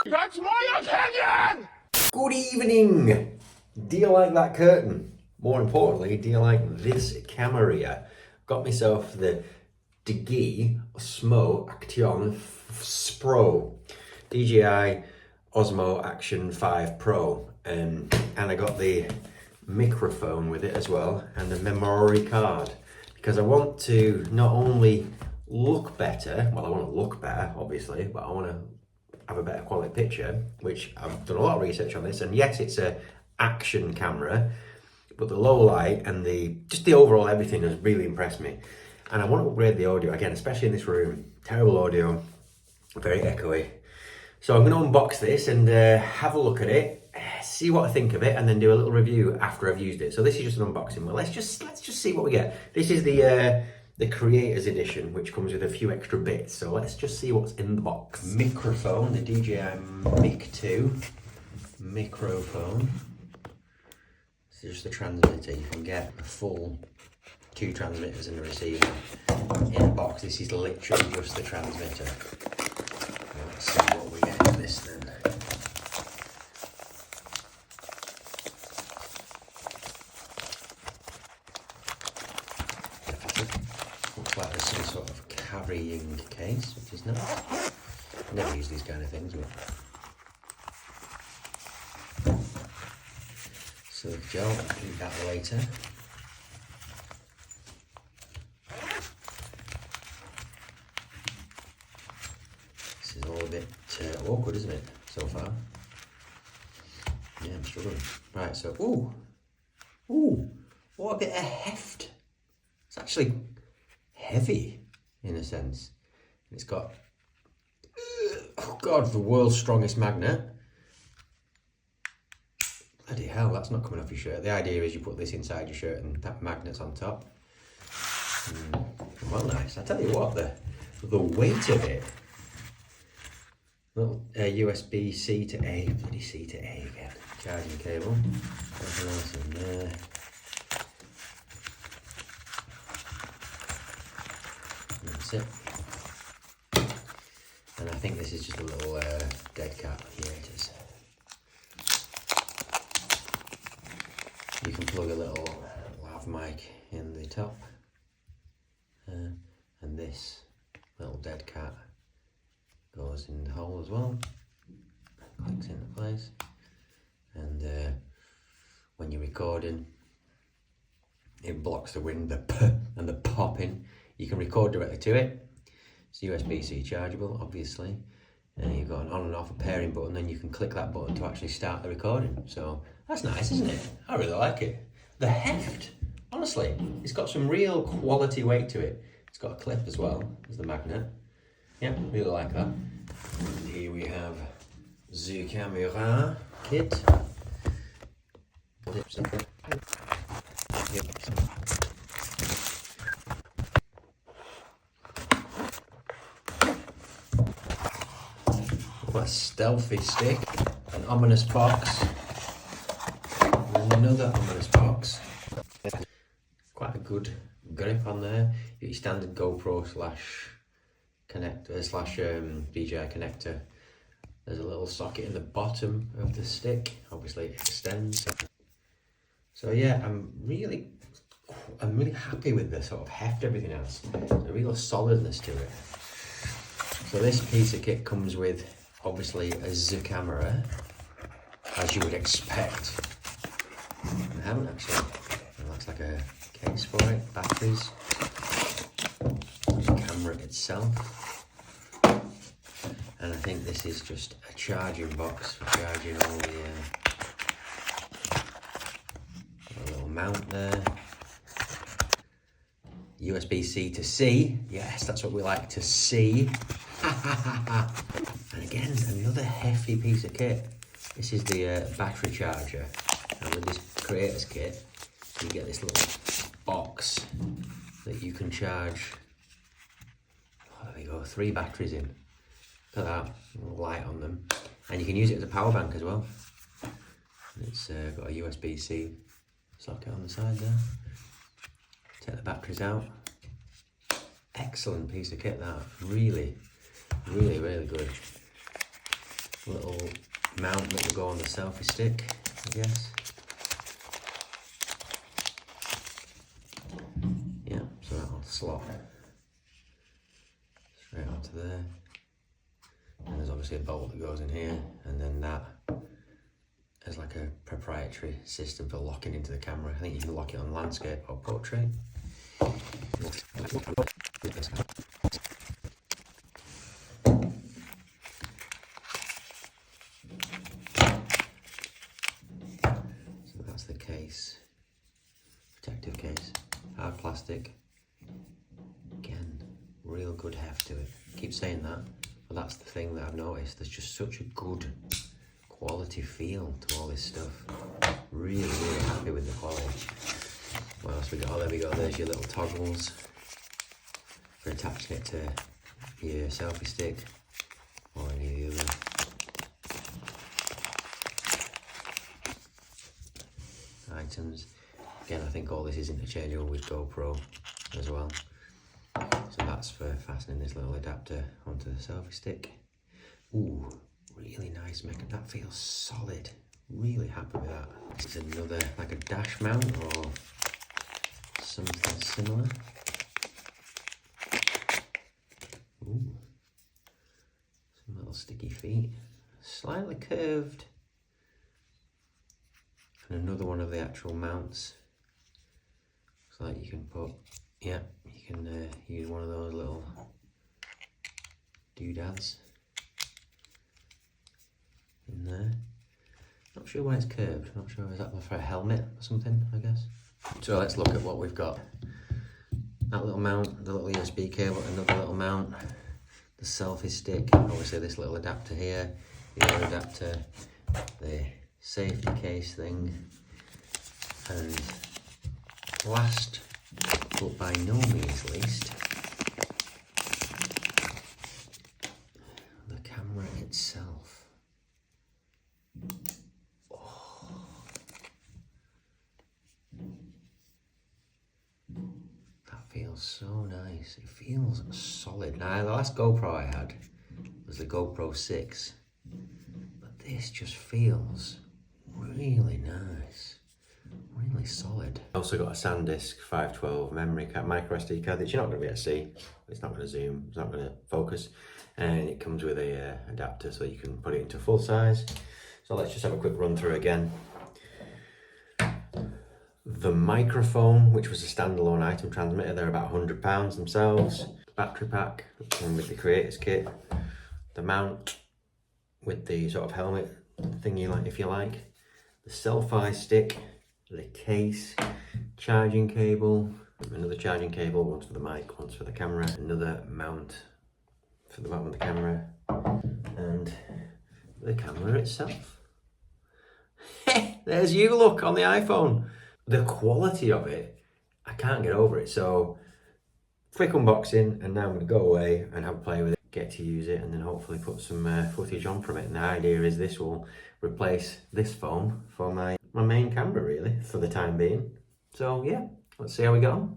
That's my opinion! Good evening! Do you like that curtain? More importantly, do you like this camera here? Got myself the DJI Osmo Action Pro, DJI Osmo Action 5 Pro, and I got the microphone with it as well, and the memory card, because I want to not only look better, well I want to look better obviously, but I want to have a better quality picture, which I've done a lot of research on this, and yes, it's a action camera, but the low light and just the overall everything has really impressed me. And I want to upgrade the audio again, especially in this room. Terrible audio, very echoey. So I'm going to unbox this and have a look at it, see what I think of it, and then do a little review after I've used it. So this is just an unboxing. Well, let's just see what we get. This is the creators edition, which comes with a few extra bits. So let's just see what's in the box. Microphone, the DJI Mic 2 microphone. This is just the transmitter. You can get a full 2 transmitters and a receiver in a box. This is literally just the transmitter. Let's see what we get in this then. Looks like there's some sort of carrying case, which is nice. Never use these kind of things, but silk gel, I'll eat that later. This is all a bit awkward, isn't it, so far? Yeah, I'm struggling. Right, so, ooh, what a bit of heft. It's actually heavy, in a sense. It's got, oh God, the world's strongest magnet. Bloody hell, that's not coming off your shirt. The idea is you put this inside your shirt and that magnet's on top. Well, nice. I tell you what, the weight of it. Little USB-C to A, bloody C to A again. Charging cable. Nothing else in there. And that's it. And I think this is just a little dead cat. Here it is. You can plug a little lav mic in the top, and this little dead cat goes in the hole as well, clicks into place, and when you're recording it blocks the wind, the p and the popping. You can record directly to it. It's USB-C chargeable, obviously, and you've got an on and off a pairing button, then you can click that button to actually start the recording. So that's nice, isn't it? I really like it. The heft, honestly, it's got some real quality weight to it. It's got a clip as well as the magnet. Yeah, really like that. And here we have the camera kit. A Selfie stick, an ominous box, and another ominous box. Quite a good grip on there. Your standard GoPro slash connector slash DJI connector. There's a little socket in the bottom of the stick. Obviously it extends. So yeah, I'm really happy with the sort of heft everything has. A real solidness to it. So this piece of kit comes with obviously a Z camera, as you would expect. I haven't actually. It looks like a case for it, batteries, the camera itself, and I think this is just a charging box for charging all a little mount there. USB-C to C, yes, that's what we like to see. And again, another hefty piece of kit. This is the battery charger, and with this creators kit, you get this little box that you can charge. Oh, there we go, 3 batteries in. Look at that, a little light on them, and you can use it as a power bank as well. It's got a USB-C socket on the side there. Take the batteries out. Excellent piece of kit that, really good. little mount that will go on the selfie stick, I guess. Yeah, so that'll slot straight onto there. And there's obviously a bolt that goes in here, and then that is like a proprietary system for locking into the camera. I think you can lock it on landscape or portrait. So that's the case, protective case, hard plastic. Again, real good heft to it. I keep saying that, but that's the thing that I've noticed. There's just such a good quality feel to all this stuff. Really, really happy with the quality. What else we got? Oh, there we go. There's your little toggles for attaching it to your selfie stick or any of the other items. Again, I think all this is interchangeable with GoPro as well. So that's for fastening this little adapter onto the selfie stick. Ooh, really nice mechanism. That feels solid. Really happy with that. This is another, like a dash mount or something similar. Ooh, some little sticky feet. Slightly curved. And another one of the actual mounts. So that you can put, yeah, you can use one of those little doodads in there. Not sure why it's curved. Not sure, is that for a helmet or something, I guess? So let's look at what we've got. That little mount, the little USB cable, another little mount, the selfie stick, obviously this little adapter here, the other adapter, the safety case thing, and last but by no means least, the camera itself. Feels so nice. It feels solid. Now the last GoPro I had was the GoPro 6, but this just feels really nice, really solid. I also got a SanDisk 512 memory card, micro SD card that you're not going to be able to see. It's not going to zoom, it's not going to focus, and it comes with a adapter so you can put it into full size. So let's just have a quick run through again. The microphone, which was a standalone item transmitter, they're about £100 themselves. Battery pack, and with the creators kit. The mount with the sort of helmet thingy, like if you like. The selfie stick, the case, charging cable, another charging cable, one's for the mic, one's for the camera, another mount for the bottom of the camera, and the camera itself. There's you, look, on the iPhone. The quality of it, I can't get over it. So quick unboxing, and now I'm going to go away and have a play with it, get to use it, and then hopefully put some footage on from it. And the idea is this will replace this phone for my main camera, really, for the time being. So yeah, let's see how we go on.